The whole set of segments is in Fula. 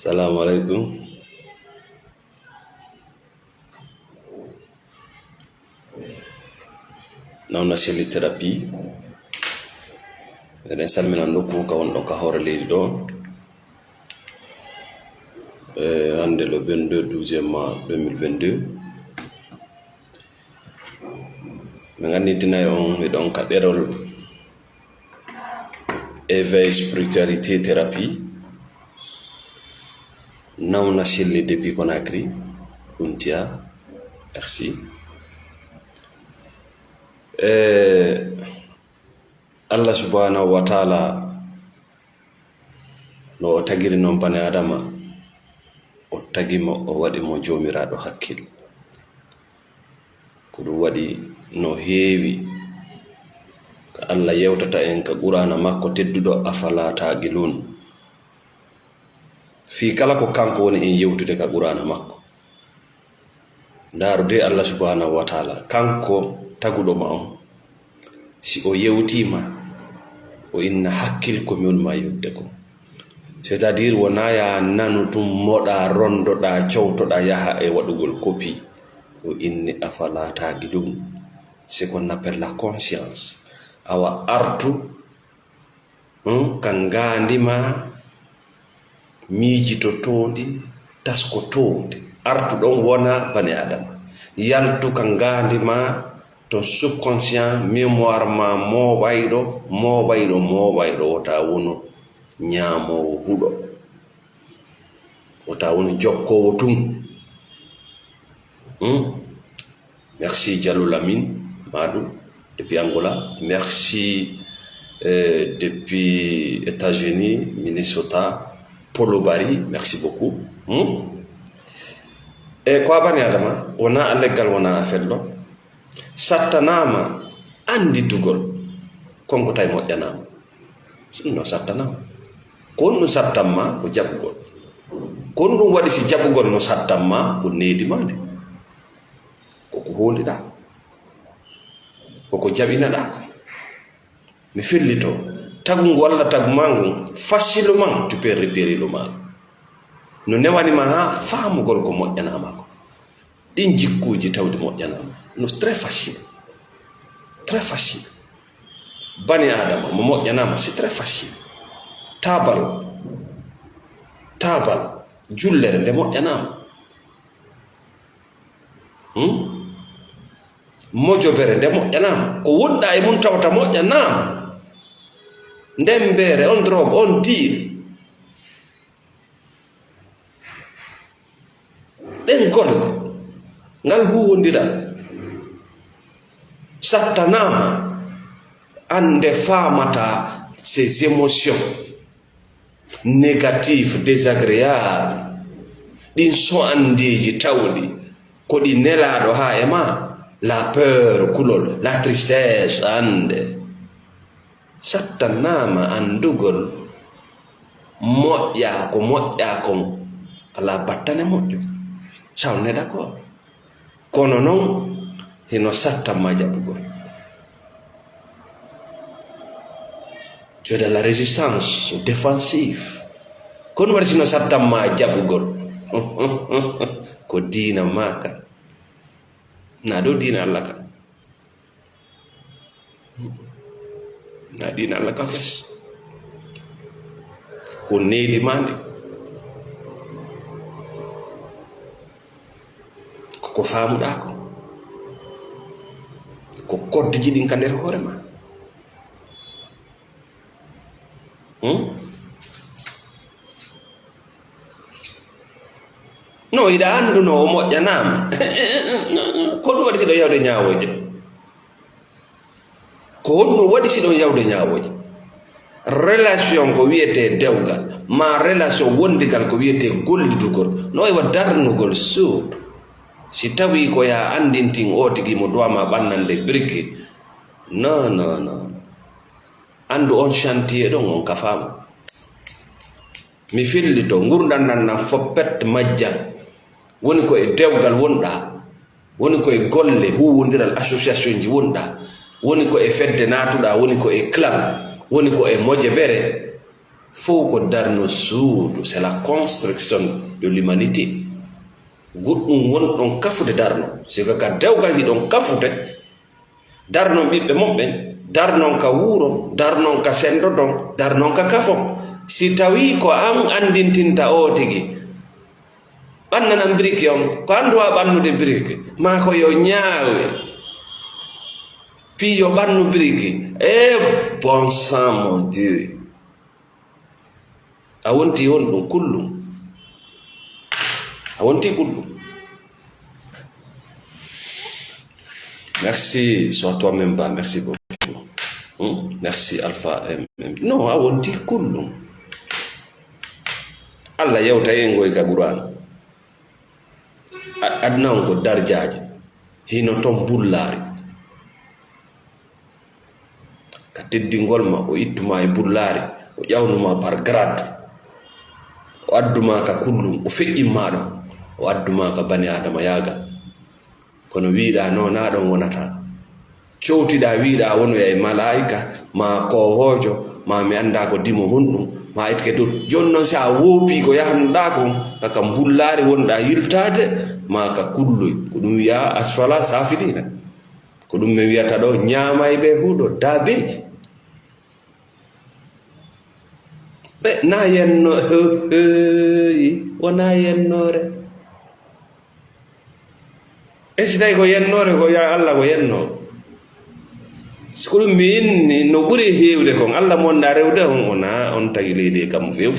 Assalamualaikum. Nawna selli thérapie eɗen salmina nokku ka wonɗo ka hoore leydi ɗo hande le 22/12 2022 mi ganditinayi on eɗon ka ɗerol éveil spiritualité thérapie nawna selli depuis Conakry Kuntia. Merci. Allah subhanahu wa ta'ala no o tagiri non bani adama o tagimo o waɗi mo jomiraɗo hakkil ko ɗum waɗi no heewi ko Allah yewtata en ka qur'ana makko tedduɗo afala taqilun fi kala ko kanko woni en yewtude ka qur'ana makko ndaru de Allah subhanahu wa ta'ala kanko taguɗo ma on si o yewtima o inna hakkil ko miwolma yewde ko c'est à dire wona ya nanu tum moɗa rondoɗa cowtoɗa yaha e waɗugol copie o inni afala taqilun. C'est qu'on appelle la conscience. Awa artu kan gandima miijito tondi tasko tondi artu ɗon wona bani adama yaltu kan gandima ton subconscient mémoire ma moɓayɗo wota wono ñamowo huɗo wota wono jokkowo tum. Merci Diallo Lamine Madou depuis Angola. Merci depuis États-Unis, Minnesota, Polo Bari, merci beaucoup. E ko bani adama wona alleggal wona afello sattanama anditugol konko tay moƴƴanama no sattanama kon no sattanma ko jaɓugol kon ɗum waɗi si jaɓugol no sattanma ko needimade koko hondiɗako koko jaɓinaɗako mi fellito tagungu walla taguma ngu facilement tu peux repérer le mal no newanima ha famugol ko moƴƴanama ko ɗin jikkuji tawde moƴƴanama no très facile bani adama mo moƴƴanama c'est très facile. tabal jullere nde moƴƴanama mojobere nde moƴƴanama ko wonɗa e mum tawata moƴƴanama nden beere on drogue on deal ɗen golle ngal huwondiral sattanama ande famata ces émotions négatives désagréables ɗin so andeji tawɗi ko ɗi nelaɗo ha e ma la peur kulol la tristesse ande sattanama andugol moƴƴa ko moƴƴa kon ala battane moƴƴo ça on est d'accord kono noon hino sattanma jaɓugol tu es de la résistance défensive kono waɗi sino sattanma jaɓugol ko diina maka na do diina Allah ka na diina Allah ka fes ko needimande ko famuɗa ko koddiji ɗin ka nder hoore ma no yiɗa anduno o moƴƴanama ko ɗum waɗi siɗo yawde ñawoje ko honɗum waɗi siɗo yawde ñawoje relation ko wiyete dewgal ma relation wondigal ko wiyete gollidugol no ewa darnugol suudu si tawi ko ya andintin o tigi mo duwama ɓannande birke non andu on chantier ɗon on ka fama mi fillito gurdam nan foppet majjal woni ko e dewgal wonɗa woni ko e golle huwodiral association ji wonɗa woni ko e fedde natuɗa woni ko e clan woni ko e moje bere faut ko darno suudu, c'est la construction de l'humanité. Goɗɗum won ɗon kafude darno, sika ka dewgal hiɗon kafude darnon ɓiɓɓe moɓɓen, darnon ka wuuro, darnon ka sendo ɗon, darnon ka kafo. Si tawi ko an andintinta o tigi ɓannanan biriki on, ko anduwa ɓannude biriki ma ko yo ñaawe fi yo ɓannu biriki. Bon sang mon Dieu, a wonti won ɗum kullum, a wonti kullum. Merci, sois toi-même bas, merci beaucoup. Merci Alpha M. Non, a wonti kullum. Allah yewta en goy ka Qur'an. Adna on ko darjaaji hino ton bullaari ka teddingol ma o ittuma e bullaari o ƴawnuma par grade o adduma ka kullum o feƴƴinma ɗon o adduma ka bani adama yaaga kono wiiɗa no na ɗon wonata cowtiɗa wiiɗa wonoya e malaika ma kowojo ma mi anda ko dimo honɗum ma itke to jon noon sa woopi ko yahanɗa kon kaka bullaari wonɗa yirtade ma ka kulloy ko ɗum wiya asfala safilina ko ɗum mi wiyata ɗo ñaamay ɓe huuɗo daabeji ɓe na yenno wona yennore e si tawi ko yennore ko ya Allah ko yenno ko ɗum mi inni no ɓuri heewde kon Allah monɗa rewde on wona on tagi leydi kam few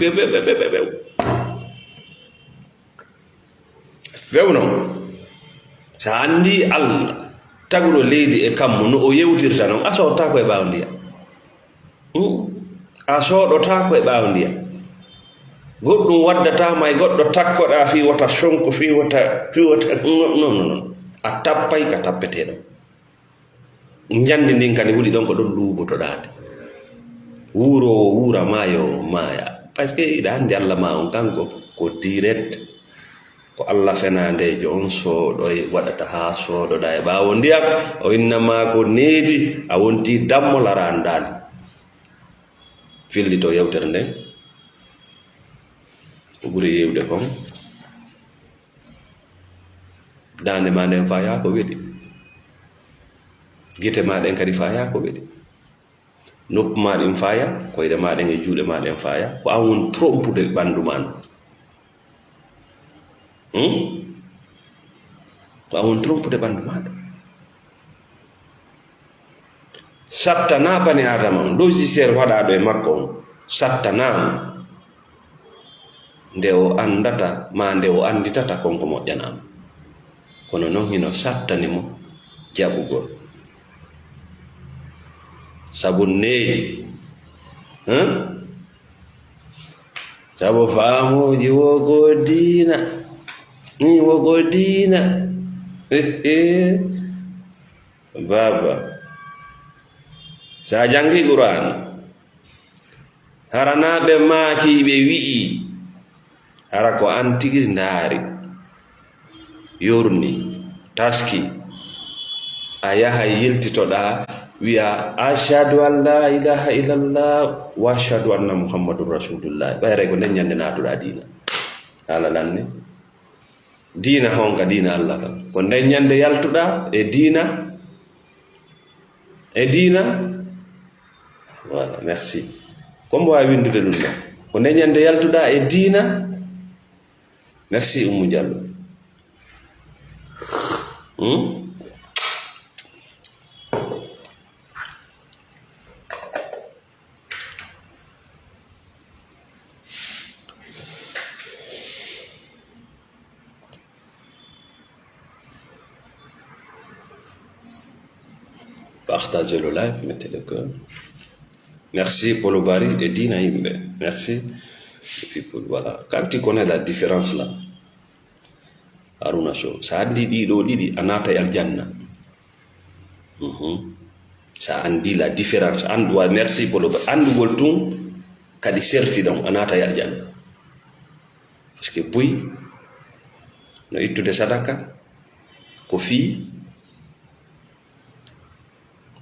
noon sa andi Allah taguɗo leydi e kammo no o yewtirta noon a sotta ko e ɓaawo ndiya a sooɗota ko e ɓaawo ndiya goɗɗum waddatama e goɗɗo takkoɗa fi wata sonko fi wata non a tappay ka tappeteɗo njandi ndin kadi wuli ɗon ko ɗon ɗuubotoɗade wuurowo wuura maayo maaya par ce que iɗa andi Allah ma on kanko ko direct ko Allah fenandejo on sooɗoy waɗata ha sooɗoɗa e ɓaawo ndiyam o innama ko needi a wonti dammo larandali fillito yewtere nden ko ɓuri yewde kon dande ma nden faya ko weɗi gite maɗen kadi faya ko weɗi noppu maɗen faya koyɗe maɗen e juuɗe maɗen faya ko an won trompude ɓandu ma ko an won trompude ɓandu maɗa sattana bani adama on logiciel waɗaɗo e makko on sattanama nde o andata ma nde o anditata konko moƴƴanama kono noon hino sattanimo jaɓugol sabu needi sabu faamuji wogo diina baba sa jangi Qur'an haranaɓe maakiɓe wi'i hara ko an tigi ndaari yorni taski a yaha yiltitoɗa wiya ashhadu an la ilaha illallah wa ashhadu anna muhammadur rasulullah ɓayre ko nden ñande natuɗa diina ala lanne diina honka diina Allah kam ko nden ñande yaltuɗa e diina voilà merci comme wawi windude ɗum ɗon ko nden ñande yaltuɗa e diina merci Oumou Diallo partagez le live, mettez le cœur. Merci pour le Bari et Dina Imbe. Merci. Et puis voilà. Quand tu connais la différence là, Aruna Show, ça andi ɗiɗo ɗiɗi a nata aljanna. Ça andi la différence. Anduwa merci pour le Bari. Andugol tun kadi serti ɗon a nata aljanna. Parce que buy no ittude sadaka ko fii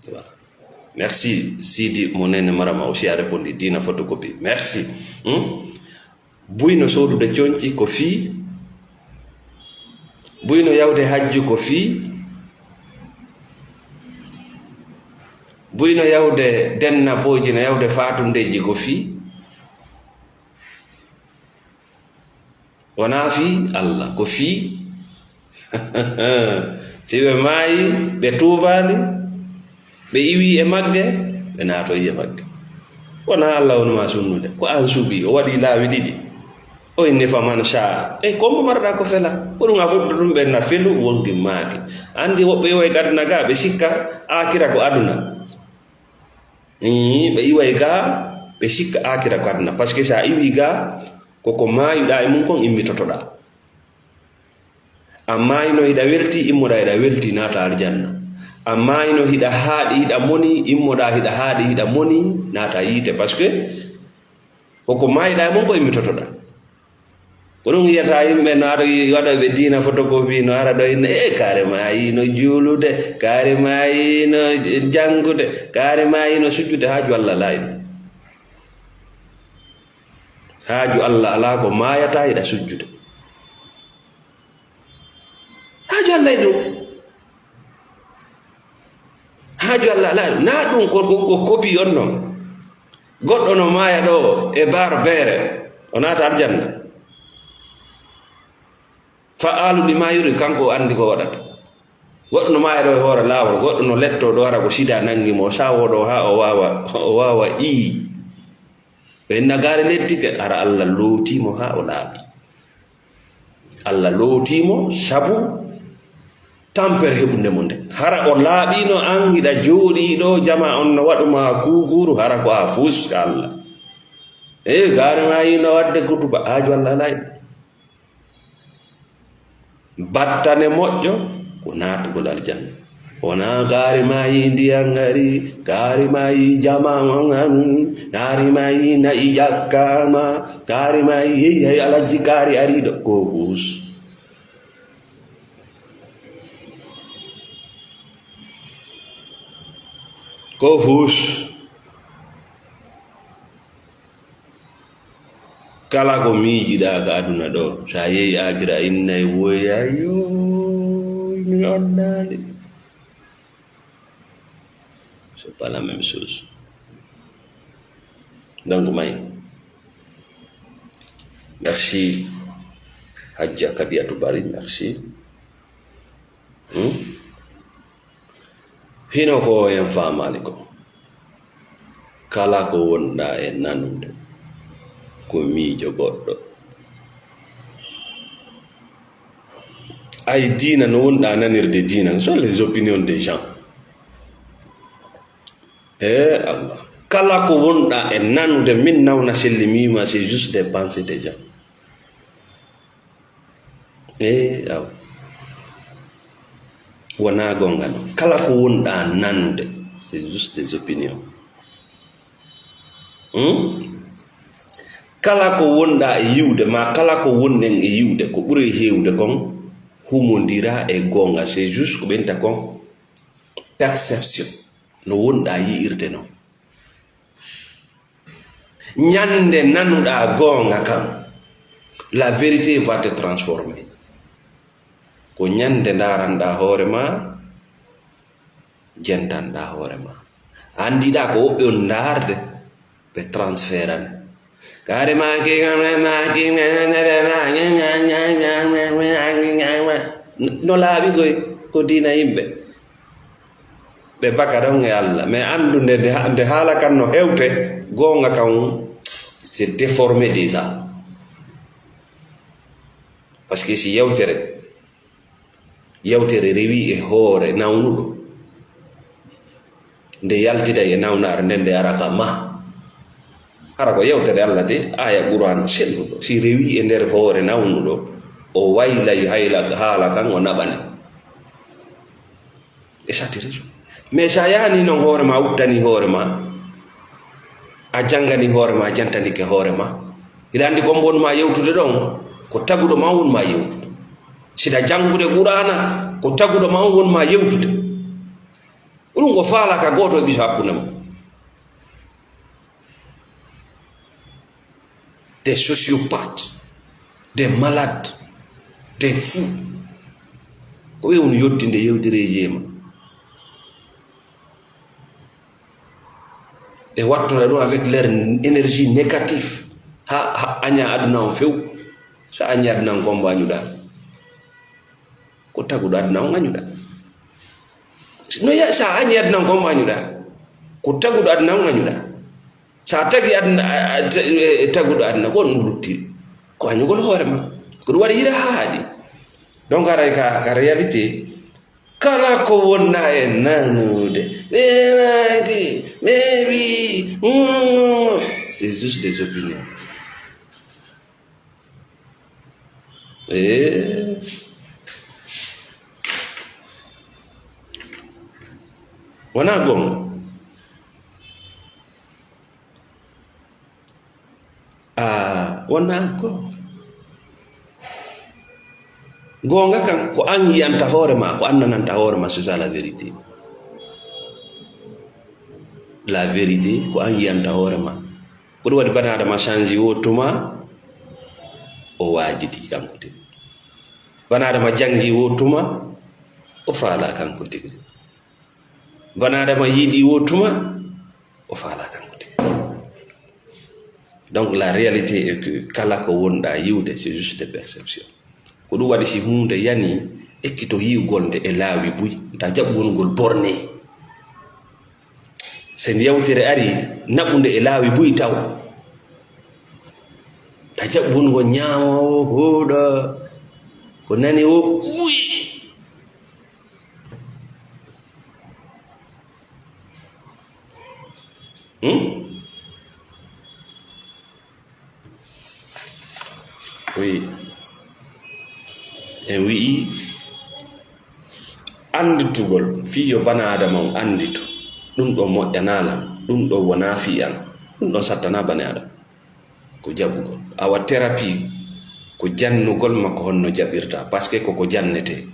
voilà. Merci Sidi Monene Marama aussi a répondu dina photocopie. Merci. Buyno sodude cionci ko fi. Buyno yawde hajju ko fi. Buyno yawde denna boji no yawde fatundeji ko fi. Wana fi Allah ko fi. Sibe mayi be tubali be iwi e magge be nato e magge. Wana Allah on ma sunnude ko an subi o wadi laawi didi o inni faman sha ko marda ko fela ko nga fuddu dum be na felu wonki maaki andi wobbe way gadna ga be sikka akira ko aduna be iway ga be sikka akira ko aduna parce que sa iwi ga koko mayuda e mun kon immitotoda amma ino hida welti immoda hida welti nata aljanna amma ino hida haadi hida moni immoda hida haadi hida moni nata yite parce que koko mayuda e mun ko immitotoda kono yata yimbe no ara wada be dina photocopy no ara do kare mayi no julude kare mayi no jangude kare mayi no sujjude haaju Allah lay haaju Allah ala ko mayata ida sujjude haaju Allah do haaju Allah la na dum ko copy onno goddo no maya do e bar bere onata aljanna fa'alu lima yuri kanko andi ko wadata goddo no maya do e hore lawol goddo no letto do wara ko sida nangi mo sawo do ha o wawa i be nagare lettike ara Allah lootimo ha o laabi Allah lootimo sabu tamper hebunde monde hara o laabino an hida joodi do jama on no waduma guguru hara ko a fus Allah gare mayi no wadde kutuba haaju Allah lay battane moƴƴo ko natugol aljanna wona gare mayi ndiyam ngari gare mayi jama gare mayi nayi jakkama gare mayi hey alaji gare ariɗo ko hus ko fus kala ko miijiɗa ga aduna ɗo sa yehi akira innayi woya yo mi annali c'est pas la même chose donc may merci Hajja Kadiatou Bari merci hino ko en famali ko kala ko wonɗa e nanude ko miijo goɗɗo ay dina no wonɗa nanirde dina sont les opinions des gens Allah kala ko wonɗa e nanude min nawna selli mima c'est juste des pensées des gens wona gonga no kala ko wonɗa nanude c'est juste des opinions kala ko wonɗa e yiwde ma kala ko wonnen e yiwde ko ɓuri hewde kon humondira e gonga c'est juste ko ɓenta kon perception no wonɗa yi'irde no ñande nanuɗa gonga kan la vérité va te transformer ko ñande daranɗa hoore ma jendanɗa hoore ma andiɗa ko woɓɓe on darde ɓe transférane kare maki no laaɓi koy ko dina yimɓe ɓe baka ɗon e Allah mais andude nde haala kan no hewte gonga kan c'est déformé déjà parce que si yewtere rewi e hoore nawnuɗo nde yaltida e nawnare nden nde ara ka ma hara ko yewtere Allah de aya Qur'an selluɗo si rewi e nder hoore nawnuɗo o waylay haala kan o naɓane e satirisme mais sa yani non hoore ma uddani hoore ma a jangani hoore ma jantanike hoore ma ina andi ko bonma yewtude ɗon ko taguɗo ma wonma yewtude sida jangude Qur'ana ko taguɗo ma wonma yewtude ɗum ko faala ka goto e ɓiso hakkunde ma. Des sociopathes, des malades, des fous ko ɓe woni yottinde yewtereji e ma e wattora ɗum avec leur énergie négative ha aña aduna on few. So añi aduna on kombo añuɗa ko taguɗo aduna on añuɗa no ya sa añi aduna on kombo añuɗa ko taguɗo aduna on añuɗa sa tagi aduna taguɗo aduna ko ɗum luttiri ko añugol hoore ma ko ɗum waɗi yiɗa ha haaɗi. Donc aray ka réalité kala ko wonna e nanude ɓe maki ɓe wi c'est juste des opinions. Wona gonga wona gonga kan ko an yiyanta hoore ma ko annananta hoore ma. C'est ça la vérité. La vérité ko an yiyanta hoore ma ko ɗum waɗi bana adama change wottuma o wajiti kanko tigi. Bana adama jangi wottuma o faala kanko tigi. Bana adama yiɗi wottuma o faala kanko tigi. Donc la réalité est que kala ko wonɗa yiwde c'est juste des perceptions. Ko ɗum waɗi si hunde yani ekkito yiwgol nde e laawi buy ta jaɓɓongol borne. Se yewtere ari naɓude e laawi buy taw ta jaɓɓongo ñaawo hooɗa ko nani o ɓuy. Oui. En wi'i anditugol fiyo bana adama on andito ɗum ɗo moƴƴanalam, ɗum ɗo wona fiyan, ɗum ɗon sattana bane adam ko jaɓugol. Awa thérapie ko jannugol makko honno jaɓirta par ce que koko jannete.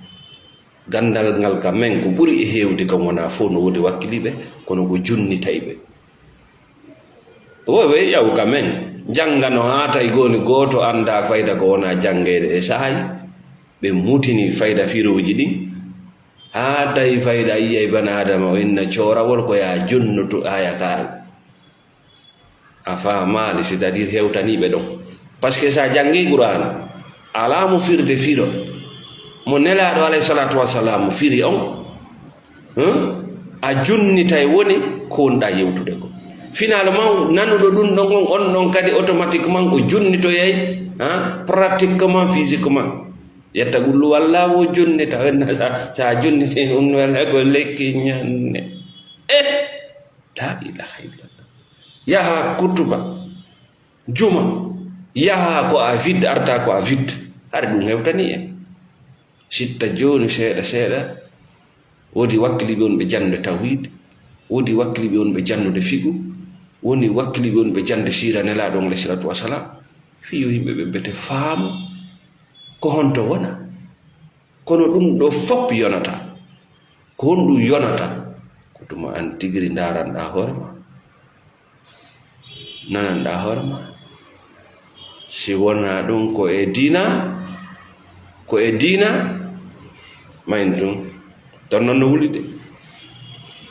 Gandal ngal ka men ko ɓuri e heewde kam wona fof no wodi wakkiliɓe kono ko junnitayɓe. Woɓe yaw ka men janga no haatay goni goto anda fayda ko wona jangede e sahay ɓe mutini fayda firoji ɗin ha tawi fayda yiyay bana adama o inna corawol ko ya junnutu aya kaal a famali c'est à dire hewtaniɓe ɗon. Par ce que sa jangi Qur'an alamu firde firo mo nelaɗo alayhi salatu wassalam firi on a junnitay woni ko wonɗa yewtude ko. Finalement nanuɗo ɗum ɗon on ɗon kadi automatiquement o junnitoyay pratiquement physiquement. Yetta gullu walla wo junnita wenna sa junniti on wala ko lekki ñanne la ilaha illallah. Yaha kutuba juma yaha ko a vide arta ko a vide haɗa ɗum hewtani en. Sitta joni seeɗa seeɗa wodi wakkiliɓe on ɓe jande tawhid, wodi wakkiliɓe on ɓe jannude figu, woni wakkiliɓe on ɓe jande sira nelaɗo alayhi salatu wassalam. Fiyo yimɓe ɓe bete faamu ko honto wona kono ɗum ɗo fop yonata ko honɗum yonata ko tuma an tigiri daranɗa hoorema nananɗa hoorema. Si wona ɗum ko e diina mayn ɗum ton non no wulide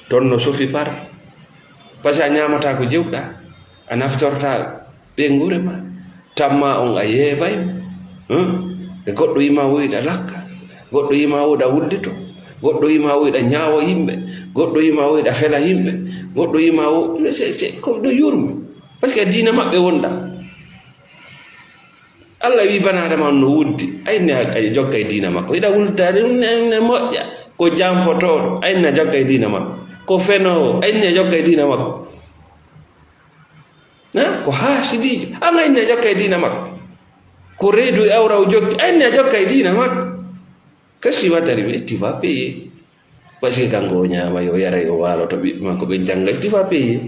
ton no sofi par par ce que a ñamata ko jewɗa a naftorta ɓengure ma tamma on a yeebay e goɗɗo yima woyɗa lakka, goɗɗo yima woyɗa wullito, goɗɗo yima woyɗa ñaawo yimɓe, goɗɗo yima woyɗa fela yimɓe, goɗɗo yima ko ɗo yurmi par ce que diina maɓɓe wonɗa. Allah wi bana adama on no wuddi ayne a jokka e diina makko iɗa wultade ne moƴƴa ko janfotoɗo ayne a jokka e diina makko ko fenowo ayne a jokka e diina makko ko haasidijo an ayne a jokka e diina makko ko reedu e awra o jokki ayne a jokka e diina makko. Qu'est-ce qui va t'arriver? Tu vas payer parce que kanko o ñaama yo yara yo waalo to ɓiɓɓe makko ɓe janngay tu vas payer.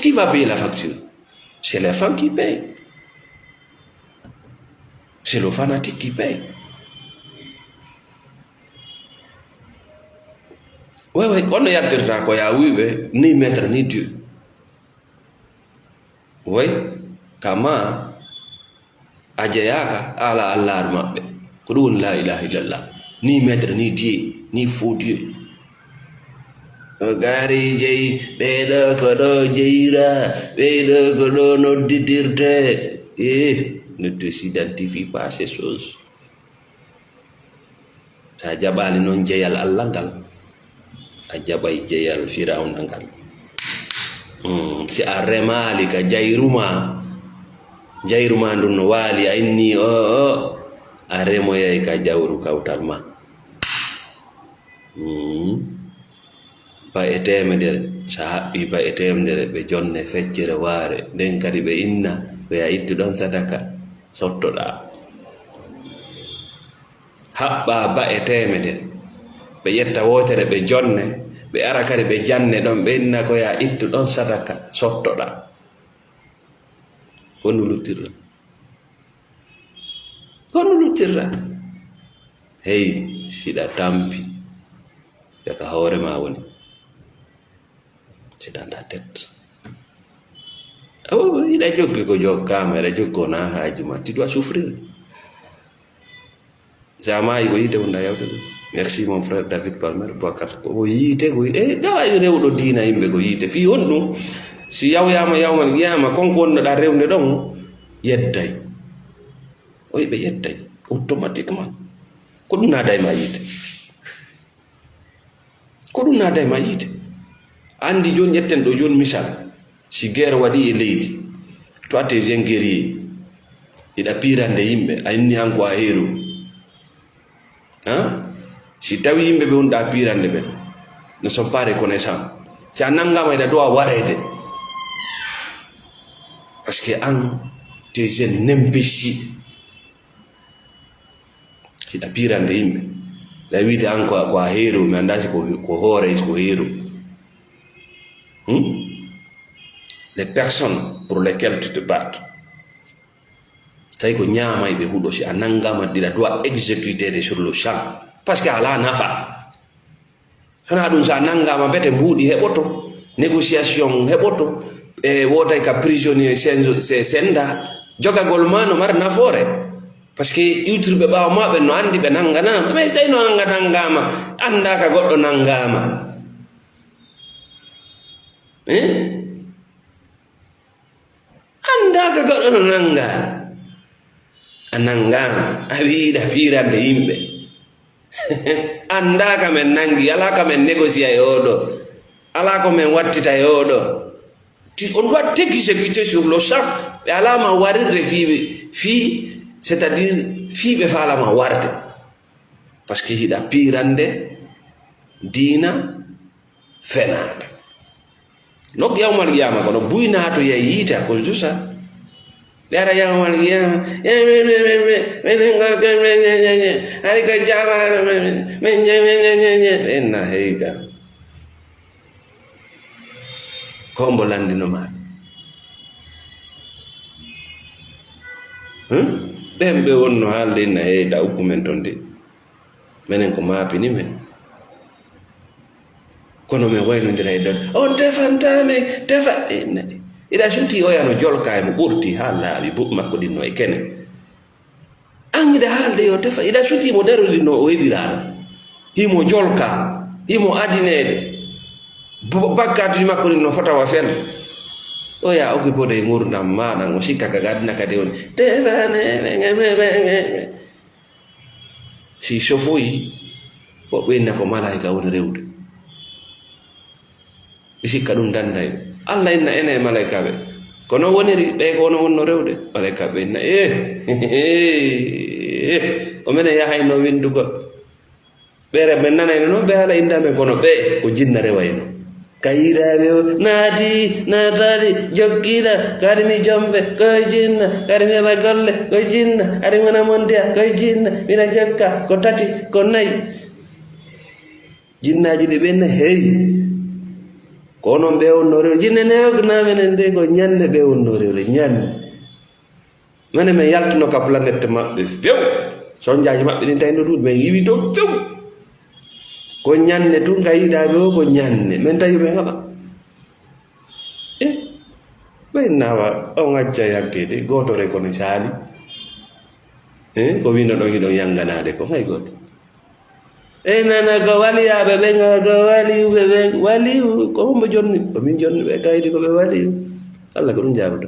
Qui va payer la facture? C'est les femmes qui payent. C'est le fanatique qui paye. way kono yaddirta ko ya wiɓe ni maître ni Dieu way kama a jeyaka ala allahru maɓɓe ko ɗum woni la ilaha illallah ni maître ni Dieu ni faux Dieu o gari jeyi ɓeɗo ko ɗo jeyira ɓeɗo ko ɗo noddidirte ne te s'identifie pas ces choses sa jaɓali noon jeyal allah ngal a jaɓay jeyal firawna ngal si a remali ka jayruma ndun no waali a inni a remoyay ka jawru kawtal ma ba e temedere sa haɓɓi ba e temedere ɓe jonne feccere waare nden kadi ɓe inna ɓe a itti ɗon sadaka sottoɗa haɓɓa ba e temedere ɓe ƴetta wotere ɓe jonne ɓe ara kadi ɓe janne ɗon ɓe inna ko ya ittu ɗon sadaka sottoɗa kono luttirta hey siɗa tampi daga hoore ma woni c'est dans ta tête iɗa joggi ko jokkama iɗa joggi ko na haaju ma tu dois souffrir sa maayi ko yite wonda yawde ɗum merci mon frère David Palmer Bocar ko yiite ko gala rewɗo diina yimɓe ko yiite fi on ɗum si yawyama yawmal qiyama konko wonnoɗa rewde ɗon yedday o yiɓe yedday automatiquement ko ɗum naada e ma yiite ko ɗum naada e ma yiite andi joni ƴetten ɗo joni misal si guerre waɗi e leydi to atte gen guerrier iɗa pirande yimɓe a inni hanko a héros si tawi yimɓe ɓe wonɗa pirande ɓe ne sont pas reconnaissant si a nangama iɗa dowa warede parce que an tu es un imbécile hiɗa pirande yimɓe la wiide an ko a héros mi andasi ko hoore ko héros les personnes pour lesquelles tu te battes tawi ko ñaamay ɓe huɗo si a nangama ɗiɗa doit exécuter sur le champ parce que ala nafa hana ɗum sa nangama bete mbuuɗi heɓoto négociation heɓoto e wotay ka prisonnier senda jogagol ma no mara nafoore parce que iwtirɓe ɓaawa maɓe no andi ɓe nanganama mais tawi no anga nangama anda ka goɗɗo nangama anda ka goɗɗo no nanga a nangama a wiiɗa pirande yimɓe anda ka men nangi ala ka men négocia e oɗo ala ko men wattita e oɗo on doit t'exécuter sur le champ ɓe alama warirde fi c'est-à-dire fiiɓe falama warde par ce que hiɗa pirande diina fenaade nok yawmal qiyama kono buynato yey yiita ko jusa ɓe ara yawmal qiyama ari ko jama enna heyga kombo landino maɗa ɓen ɓe wonno haalde inna heyda ukku men ton de minen ko maapini men kono min waynodira e ɗon on tefantame tefa iɗa suti oyano jolka emo ɓurti ha laaɓi buɓ makko ɗinno e kene an ida haalde yo tefa iɗa suti mo daroɗinno o heɓirano himo jolka himo adinede bakkatuji makko ɗinno fotawa fel o ya occupode e gurdam maɗa o sikka ka gadina kadi woni tefane si sofoyi o ɓenna ko malaika woni rewde sikka ɗum danda en allah inna ene e malaika ɓe kono woniri ɓe ko wono wonno rewde malaika ɓe inna o minen yahayno windugol ɓere ɓe nanayno noon ɓe haala indamen kono ɓe ko jinna rewayno kayiraɓe o naati naatali jokkiɗa kadi mi jomɓe koye jinna kadi mi heɓa golle koye jinna ari wona mondiya koye jinna mina jokka ko tati ko nayi jinnaji ɗi ɓenna heyi ko noon ɓe wonno rewde jinne newgnamenen nde ko ñande ɓe wonno rewde ñande minen min yaltuno ka planète maɓɓe few sonjaji maɓɓe ɗin tawino ɗuɗi min yiwi to few ko ñande tun kayiɗaɓe o ko ñande min tawi ɓe ngaɓa ɓen nawa on acca yakkede gotore kono saali ko wino ɗon hiɗon yanganade ko hay goto nana ko waliyaɓe ɓe ko waliɓe ɓe waliyu ko hombo jonni komin jonni ɓe kaydi ko ɓe waliyu Allah ko ɗum jabuɗo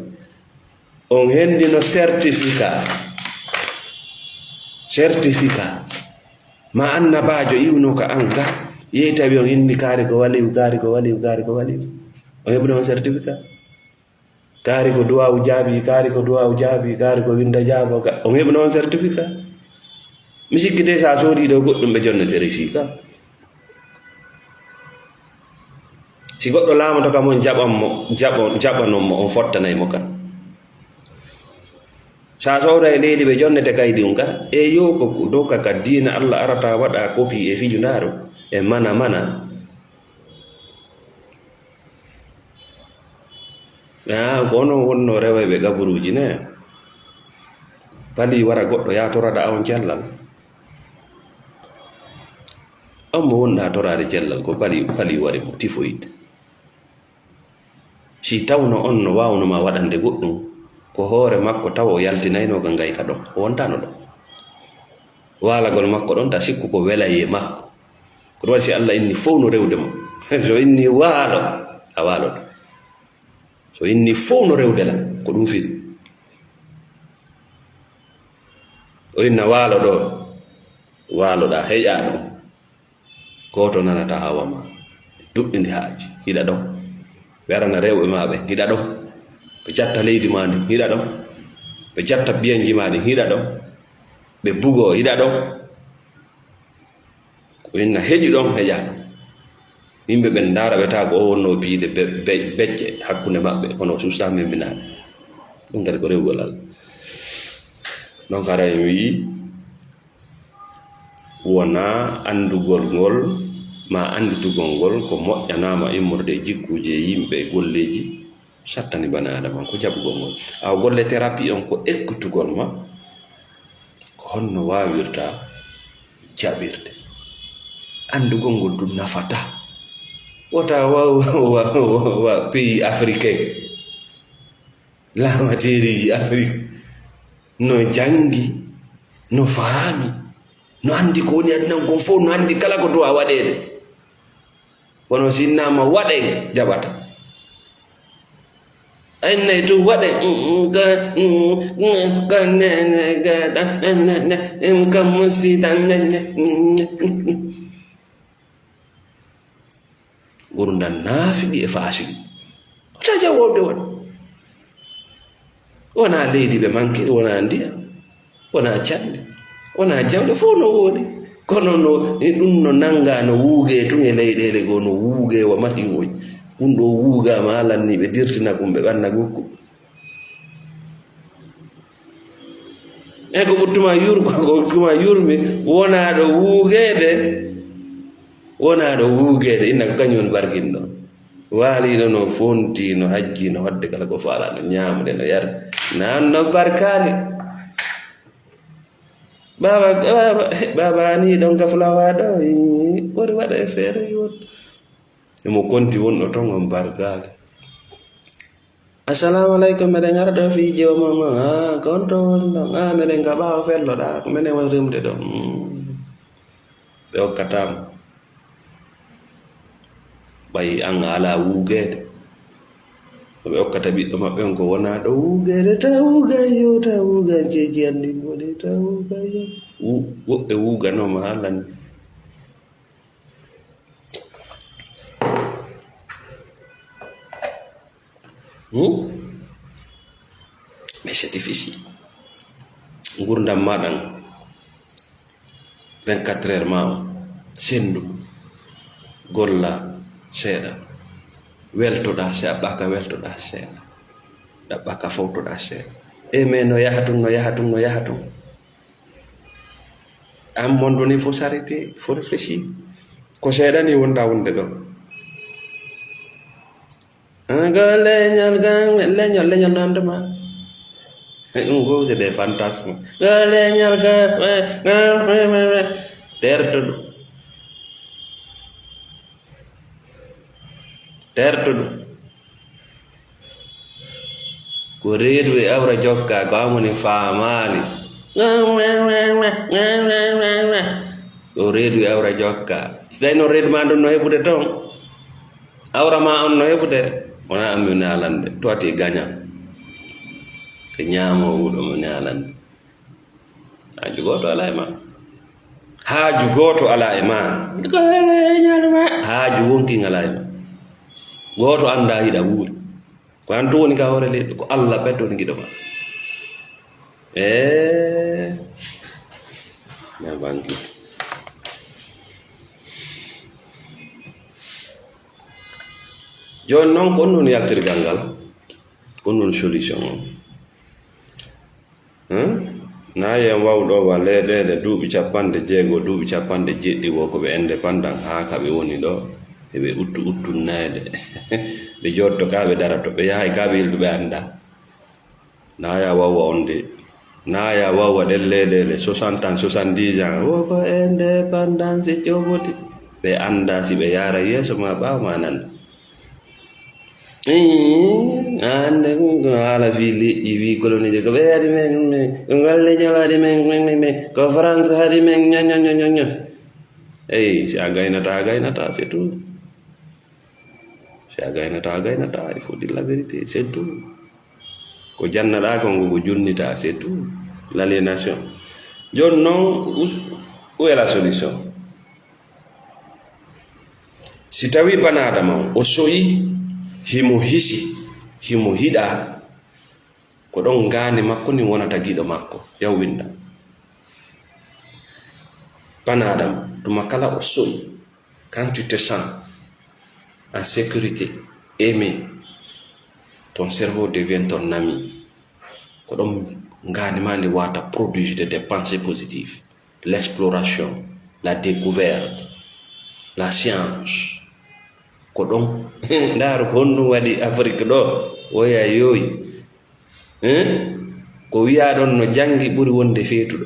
on hendino certificat ma annabajo iwno ko an ga yeyi tawi on inni kaari ko waliyu on heɓuno on certificat kaari ko duwawu jaabi kaari ko winda jaabo on heɓuno on certificat mi sikkite sa soodi ɗo goɗɗum ɓe jonnetere si kam si goɗɗo laamoto kam on jaɓanon mo on fottanaymo kam sa sowda e leydi ɓe jonnete kaydi on ka e yo ko dow kaka diina Allah arata waɗa copie e fijunaaru e mana gono wonno rewoyɓe gaburuji ne pali wara goɗɗo yatorada on cellal on mo wonna torade cellal ko pali wari mo typhoïde si tawno on no wawnoma waɗande goɗɗum ko hoore makko taw o yaltinayno ga ngayka ɗon o wontano ɗon walagol makko ɗon ta sikku ko welaye makko ko ɗum waɗi si Allah inni fof no rewde mo so inni waalo a waalo ɗo so inni fof no rewde la ko ɗum firi o inna waalo ɗo waaloɗa heƴa ɗon goto nanata hawa ma duɗɗindi haaji hiɗa ɗon ɓe arana rewɓe maɓe hiɗa ɗon ɓe jatta leydi ma ndi hiɗa ɗon ɓe jatta biyanji ma ɗi hiɗa ɗon ɓe bugo hiɗa ɗon ko inna heƴi ɗon heƴa ɗon yimɓe ɓen ndaara ɓe ta ko o wonno biide becce hakkunde maɓɓe kono susa memminaɗe ɗum kadi ko rewgol Allah donc ara mi wi wona andugol ngol ma anditugol ngol ko moƴƴanama immorde jikkuje yimɓe golleji sattani bani adama ko jaɓugol ngol aw golle thérapie on ko ekkutugol ma ko honno wawirta jaɓirde andugol ngol ɗum nafata wota wa pays africain lamateriji Afrique no jangi no faami no andi ko woni adnan kon fof no andi kala ko duwa waɗede kono sinnama waɗe jaɓata aynay to waɗe kam musitan gurdam naafiɗi e faasiɗi ota jawwode won wona leydi ɓe manque wona ndiyam wona cande wona jawɗe fof no woodi kono no ɗum no nanga no wuuge tun e leyɗele goo no wuuge wa masiŋoji ɗum ɗo wuugama halanni ɓe dirtina ɗum ɓe ɓanna gokku e ko ɓuttuma yurmi wona ɗo wuugede inna ko kañum woni barkinɗo waaliɗo no fonti no hajji no wadde kala ko faala no ñamude no yarde nan no barkani baba ni ɗon ka fulawa ɗo wori waɗa e feere won emo konti wonɗo ton on barkali assalamu aleykum meɗen ara ɗo fiiji o mama konto wonɗon meɗen ka ɓawa felloɗa ko menen won remde ɗo ɓe hokkatama ɓayi an ala wuugede ɓe hokkata ɓiɗɗo maɓɓe on ko wona ɗo wuugede ta wuugan ceji andi goɗe ta wuugan yo woɓɓe wuuganoma halandi mais c'est difficile gurdam maɗan 24 heures ma o sendu golla seeɗa weltoɗa se a ɓaka weltoɗa seeɗa ɗaɓɓaka fawtoɗa seeɗa mais no yaha tun an mondo ni faut s'arrêter faut réfléchir ko seeɗa ni wonta wonde ɗo go leñol nandema ɗum go c'est des fantasmes go leñol derto ɗum tertuɗo ko reedu e awra jokka ko amoni faamaali ko reedu e awra jokka so tawi noon reedu ma ɗum no heɓude toon awra ma on no heɓude wona ammi naalande to ati gaña e ñaamo wuɗo mo naalande haaju gooto ala e ma haaju gooto ala e ma haaju wonkin ala e ma gooto annda hiɗa wuuri ko an to woni ka hoore leydi ko Allah beddoni giɗo ma mi banki joni noon ko non yaltirgal ngal ko non solution na yen wawɗo wa leyɗele duuɓi 60 duuɓi 70 wo ko ɓe indépendant ha kaɓe woni ɗo eɓe uttu nayde ɓe joddo ka ɓe darato ɓe yahay ka ɓe yilduɓe anda naya wawwa on de naya wawwa ɗen leyɗele 60 ans 70 ans woko indépendance coɓoti ɓe anda si ɓe yara yeeso ma ɓawma nanda ande haala fi liƴƴi wi colonisé ko ɓe haɗi men golle ñol haɗi men ko France haɗi men ñoñoñoño si a gaynata c'est tout si a gaynata il faut dire la vérité c'est tout ko jannaɗa kongo ko jurnita c'est tout l'aliénation joni noon où est la solution si tawi banadama o soyi himo hisi himo hiɗa ko ɗon ngane makko ni wonata giɗo makko yaw winda banadama tuma kala o soyi quand tu te sens en sécurité aimé ton cerveau devient ton ami ko ɗon ngane ma ndi wata produire des pensées positives l'exploration la découverte la science ko ɗon ndaaro ko honɗum waɗi Afrique ɗo woya yoyi ko wiya ɗon no jangi ɓuri wonde feetuɗo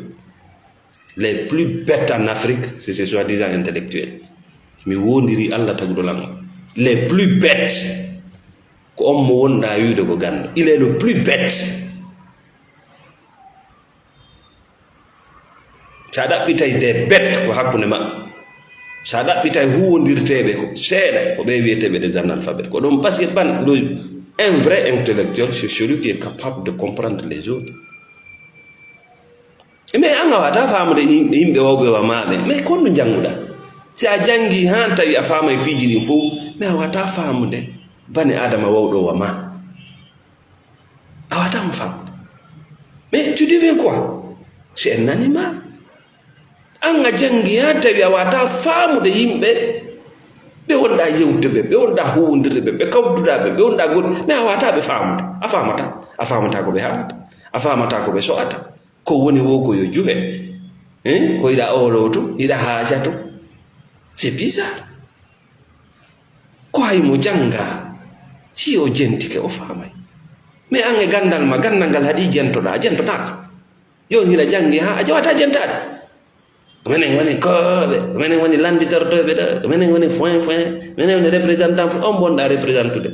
les plus bêtes en Afrique c'est ces soi-disant intellectuels mi wondiri Allah tagudolan les plus bêtes ko on mo wonɗa wiide ko ganda il est le plus bête sa ɗaɓɓitay des bêtes ko hakkunde maɓɓe sa ɗaɓɓitay huwondirteɓe ko seeɗa ko ɓe wiyeteɓe des analphabètes ko ɗum parce que un vrai intellectuel c'est celui qui est capable de comprendre les autres mais an a wata famude yimɓe wawɓe wa maɓe mais konno jannguɗa si a jangi han tawi a faama e piiji ɗin fof mais a wata famude bane adama wawɗo wa ma a watamo famude mais tu deviens quoi c'est un animal an a jangi ha tawi a wata faamude yimɓe ɓe wonɗa yewtuɓe ɓe wonɗa huwondirde ɓe kawduɗaɓe ɓe wonɗa goɗɗi mais a wata ɓe faamude a famata ko ɓe haalata a famata ko ɓe so'ata ko woni wo ko yo juɓe ko yiɗa olo to yiɗa haaja to c'est bizarre ko haymo janga si o jentike o faamay mais an e gandal ma gandal ngal haɗi jentoɗa jentotaka yon hiɗa jangi ha a jawata jentade menen woni koɓe menen woni landitortoɓe ɗo menen woni foin menen woni représentant on bonɗa représentude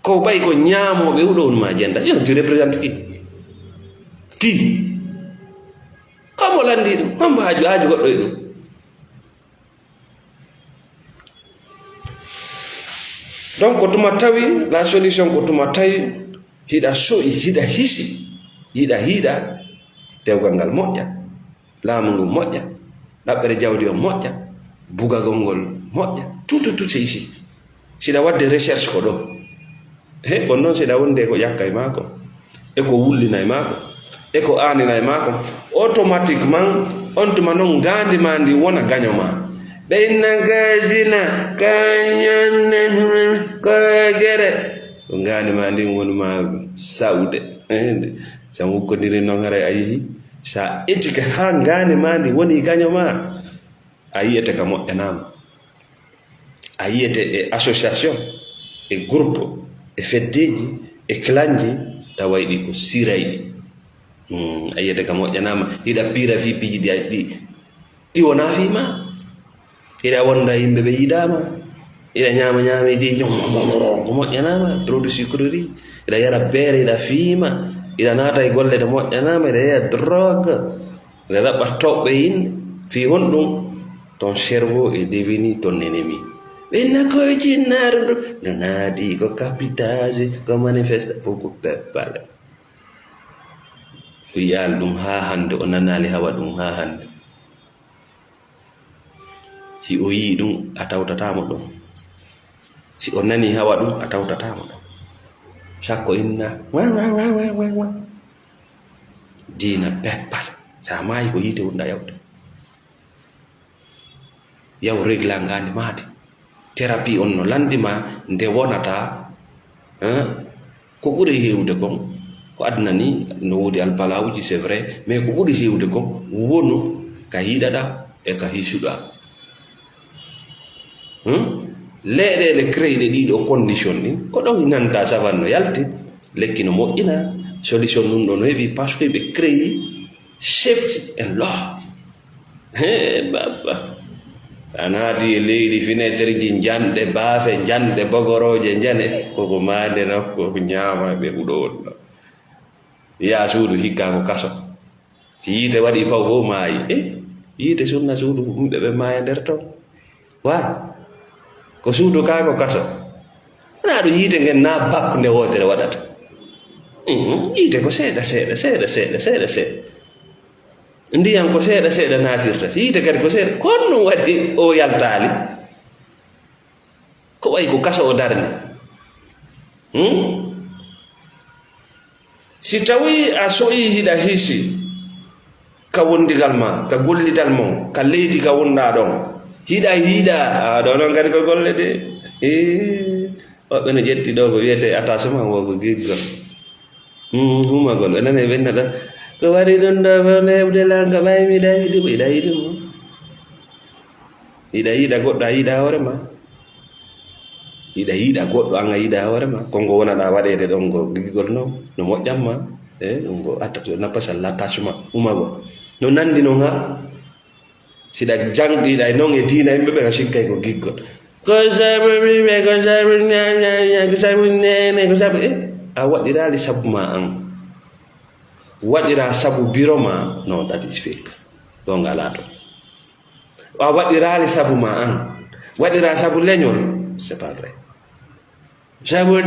ko ɓay ko ñaamoɓe huɗo on ma jenda sino tu représente qui kamo landi ɗum hombo haaju goɗɗo e ɗum donc ko tuma tawi la solution ko tuma tawi hiɗa soyi hiɗa hisi yiɗa hiiɗa dewgal ngal moƴƴa laamu ngu moƴƴa ɗaɓɓere jawdi o moƴƴa bugagol ngol moƴƴa tout c'est ici siɗa wadde recherche ko ɗo on noon siɗa wonde ko ƴakka e maako e ko wullina e maako e ko aanina e maako automatiquement on tuma noon ngandi ma ndi wona gaño ma ɓeyna gajina kañanne kogere ko ngandi ma ndi woni ma sawde sa wukkodiri noon haray a yeehi sa etike ha ngandi ma ndi woni gaño ma a yiyete ka moƴƴanama a yiyete e association e groupe e feddeji e clanji taway ɗi ko siray a yiyete ka moƴƴanama hiɗa pira fi piji ɗi wona fima hiɗa wonda yimɓe ɓe yiɗama ida ñama di ñom ko moƴƴanama trop de sucrerie ida yara beere ida fiima ida naata e golle de moƴƴanama ida yeya drogue ida raɓɓa toɓɓe yimɓe fi honɗum ton cerveau est devenu ton ennemi ɓenna koye jinnaɗo ɗo no naadi ko capitage ko manifeste fof ko peppale o yiyali ɗum ha hande o nanali hawa ɗum ha hande si o yii ɗum a tawtatamo ɗum si o nani hawa ɗum a tawtatamo ɗum sakko inna wa dina peppal sa maayi ko yite wonɗa yawde yaw régla ngandi maade thérapie on no landima nde wonata ko ɓuri hewde kon ko aduna ni no wodi albalawuji c'est vrai mais ko ɓuri hewde kon wonu ka yiɗaɗa e ka hisuɗa leɗele créeɗe ɗiɗo condition ɗin ko ɗon nanta savan no yalti lekki no moƴƴina solution ɗum ɗo no heɓi par ce que ɓe créé safety and love baba a naati e leydi fenêtre ji janɗe baafe janɗe bogoroje jane koko mande no koko ñamaɓe ɓuɗo wonɗo ya suudu hikka ko kaso si yiite waɗi paw fof maayi yiite sunna suudu yimɓe ɓe maaya nder ton wa ko suudu ka ko kaso na ɗum yiite ngen na bakku nde wotere waɗata yiite ko seeɗa ndiyam ko seeɗa natirta si yiite kadi ko seeɗa kono ɗum waɗi o yaltali ko wayi ko kaso o darni si tawi a soyi hiɗa hisi ka wondigal ma ka gollidal mon ka leydi ka wonɗa ɗon hiɗa ɗo noon kadi ko golle de woɓɓe no ƴetti ɗo ko wiyete attachement wo ko giggol humagol ɓe nane ɓenna ɗo ko waɗi ɗum ɗo ko lebde langa ɓay miɗa yiɗimo iɗa yiɗimo iɗa yiɗa goɗɗo a yiɗa hoore ma iɗa yiɗa goɗɗo an a yiɗa hoore ma konko wonaɗa waɗede ɗon ko giggol noon no moƴƴanma ɗum ko nappasa l'attachement humagol no nandi noon ha siɗa jangɗiɗa e noon e diina yimɓe ɓe ko sikkay ko giggol ko sabu ɓiɓe ko sabu ñañaña ko sabu nene ko sabu a waɗirali sabu ma an waɗira sabu biro ma non that is fake ɗo ngala ɗo a waɗirali sabu ma an waɗira sabu leñol c'est pas vrai sabu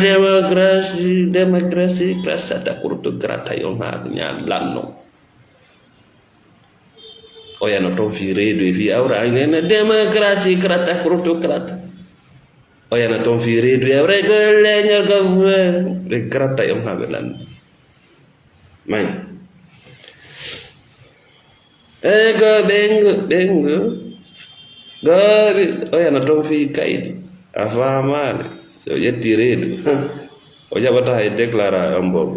démocratie grâce à ta kurto grata yon ha ña lanno o yano toon fi reedu e fi awra aynena démocratie grata kurto grata o yana toon fi reedu e awra ko leñol ko ɓe grata yon ha ɓe lanno may go ɓengo gori o yana toon fi kaydi a famale so ƴetti reedu o jaɓata e déclara on bobo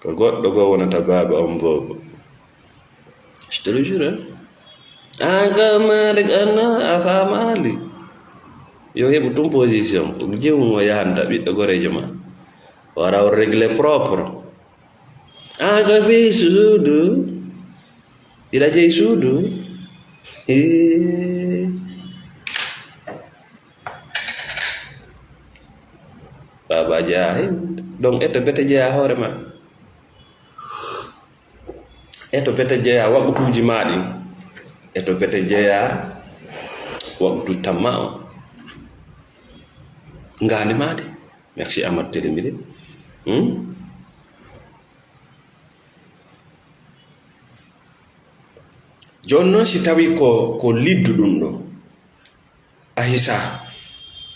ko goɗɗo go wonata baaba on bobo je te le jure malik a famali yo heɓu tum position ko jewum o yahanta ɓiɗɗo gorejo ma wara o réglé propre ko fi suudu ila jeyi suudu baba jaahi donc eto bete jeeya hoore ma eto bete jeeya waɓɓutuji ma ɗin eto bete jeeya waɓɓutuji tamma o ngandi maɗe merci Amadou Télé mbiɗe joni noon si tawi ko liddu ɗum ɗo a hisa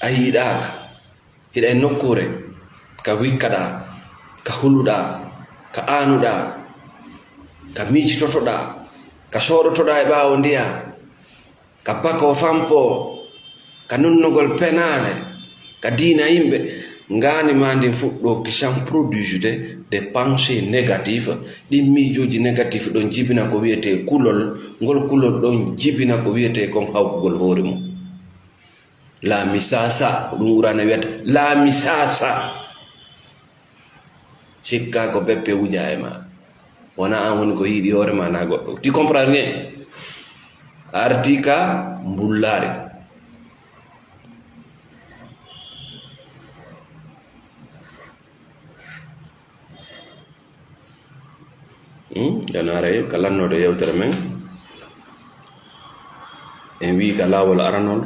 a yiɗaka hiɗa e nokkure ka wikkaɗa ka huluɗa ka anuɗa ka miijitotoɗa ka soɗotoɗa e ɓawo ndiya ka bako fampo ka nunnugol penale ka diina yimɓe ngani ma ndin fuɗɗo kisan produisde des pensées négatives ɗin miijoji négatif ɗon jibina ko wiyete kulol ngol kulol ɗon jibina ko wiyete kon hawkugol hoore mum laami sasa ɗum wurana wiyata laami sasa sikka ko beppe wuja e ma wona an woni ko yiɗi hoore ma na goɗɗo tu comprends rien arti ka mbullare janare kalannoɗo yewtere men en wi ka laawol aranol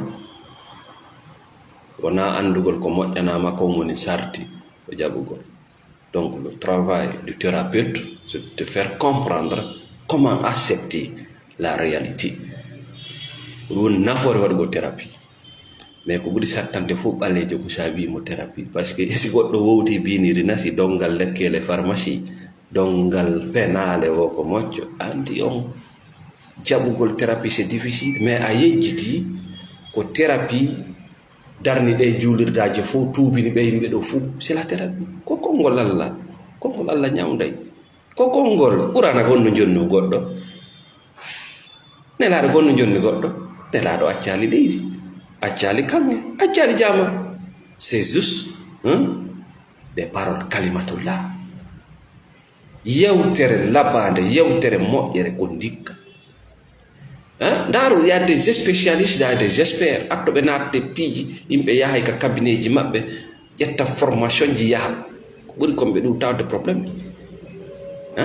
wona andugol ko moƴƴanama kon woni sarti ko jaɓugol. Donc le travail du thérapeute, c'est de faire comprendre comment accepter la réalité. Won nafoore waɗugo thérapie, mais ko ɓuri sattante fof ɓalejo ko sa wimo thérapie, parce que si goɗɗo wowti biniri nasi dongal lekkele pharmacie dongal penale o ko moƴƴo andi on jaɓugol thérapie c'est difficile. Mais a yejjiti ko thérapie darniɗe juulirdaje fof tuubini ɓe yimɓe ɗo fuu, c'est la thérapie. Ko konngol Allah ñawday, ko konngol ɓurana gonno jonni goɗɗo, nelaɗo gonno jonni goɗɗo, nelaɗo accali leydi, accali kange, accali jama. C'est juste des paroles kalimatullah, yewtere labande, yewtere moƴƴere ko ndikka. Ndaru, il y a des spécialistes, il y a des experts. Attoɓe naatde piiji yimɓe yahay ka cabinet ji maɓɓe ƴetta formation ji yaha ko ɓuri komɓe ɗum tawde probléme ji.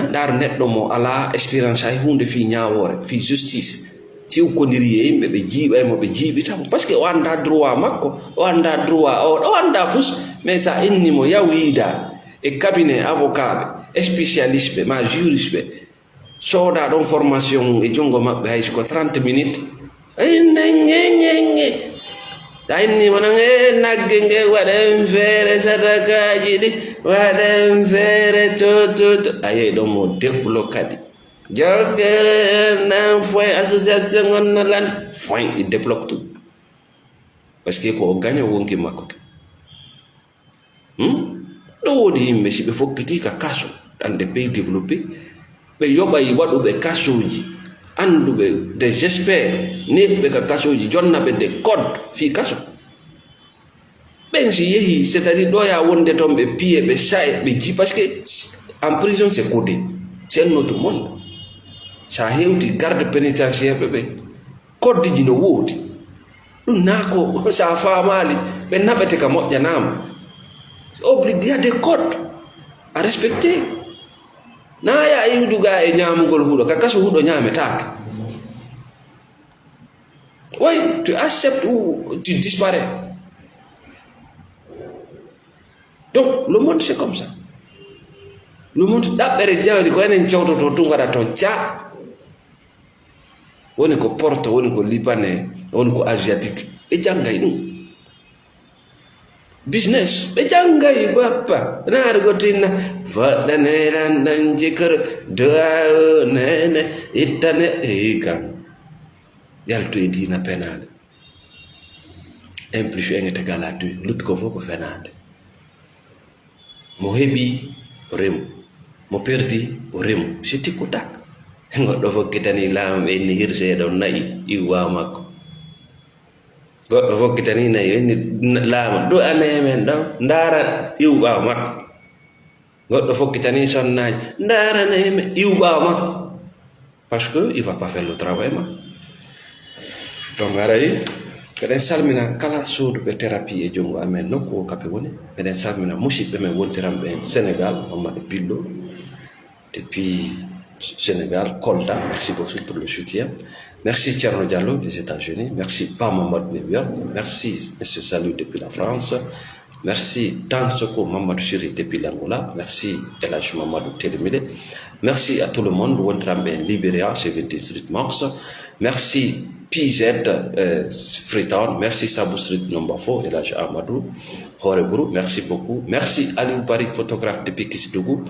Ndaru neɗɗo mo ala expérience hay hunde fi ñawore fi justice siwkodiri e yimɓe ɓe jiiɓa mo ɓe jiiɓitamo parce que o anda droit makko, o anda droit o anda fus. Mais sa innimo yawyida e cabinet avocat ɓe spécialiste ɓe ma juriste ɓe soda ɗon formation e jungo maɓɓe hay ko 30 minutes ayni wona nagge nge waɗen feere sadakaji ɗi waɗen feere to aye ɗon mo deblo kadi jokkere nan foin association gonno lan foin il débloque tout parce que ko o gagne wonki makko ke ɗo woodi yimɓe si ɓe fokkiti ka kaso dans des pays développés ɓe yoɓay waɗuɓe kasoji anduɓe des experts neɓɓe ka kasoji jonnaɓe des code fi kaso ɓen si yehi c'est à dire ɗo ya wonde toon ɓe piye ɓe sae ɓe ji parce que en prison c'est codé, c'est un autre monde. Sa hewti garde pénitentiaire ɓe code ji no woodi ɗum nako sa famali ɓe naɓete ka moƴƴanama obligé, il y a des codes à respecter. Na ya yiwduga e ñamugol huuɗo ka kaso huuɗo ñametake. Oui, tu acceptes ou tu disparais. Donc le monde c'est comme ça. Le monde ɗaɓɓere jawdi ko enen cewtoto tu gaɗa toon ca woni ko porte, woni ko libanais, woni ko asiatique ɓe janggay ɗum business ɓe janggay bappa naare gotinna faɗɗaneran ɗan jikar doa nene ittane kan yalto e dina penade implice engete gala du lut ko fof ko fenade mo heɓi o remu mo perdi o remu c'est tikku tak goɗɗo fokkitani laam enni hirseeɗo nayi iwa makko goɗɗo fokkitani nayi enni laama ɗo anemen ɗon ndaara iwɓa makko goɗɗo fokkitani sonnaji ndaaraneme iwɓa makko parce que il va pas faire le travail ma. Donc arayi mbeɗen salmina kala soduɓe thérapie e jungo amen nokku o kaɓe woni. Mbeɗen salmina musidɓe men wontiranɓe en Sénégal, Mamadou Pillo depuis Sénégal, Kolda, merci beaucoup pour le soutien. Merci Thierno Diallo des États-Unis, merci Pam Mamadou New York, merci Monsieur Salou depuis la France, merci Tansoko Mamadou Chiri depuis l'Angola, merci Elhaj Mamadou Télémélé, merci à tout le monde, wontiranɓe en Libéria, 70 Street Mox, merci PZ Freetown, merci Sabou Street Nombafo, Elhaj Amadou, Horegourou, merci beaucoup, merci Aliou Bari, photographe depuis Kisdougou.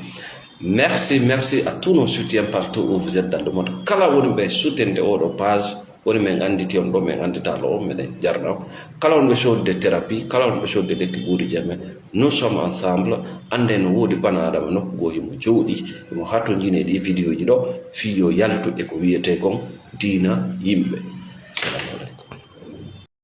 Merci à tous nos soutiens partout où vous êtes dans le monde. Kala woni be soutende oɗo page woni men anditi on ɗo men anditalo on meɗen jarnao kala on ɓe sodde thérapie, kala on ɓe sodde lekki ɓuuri jamme, nous sommes ensemble. Ande no woodi bana adama nokku go himo jooɗi himo hatto jine ɗi vidéo ji ɗo fiyo yaltu e ko wiyete kon diina yimɓe.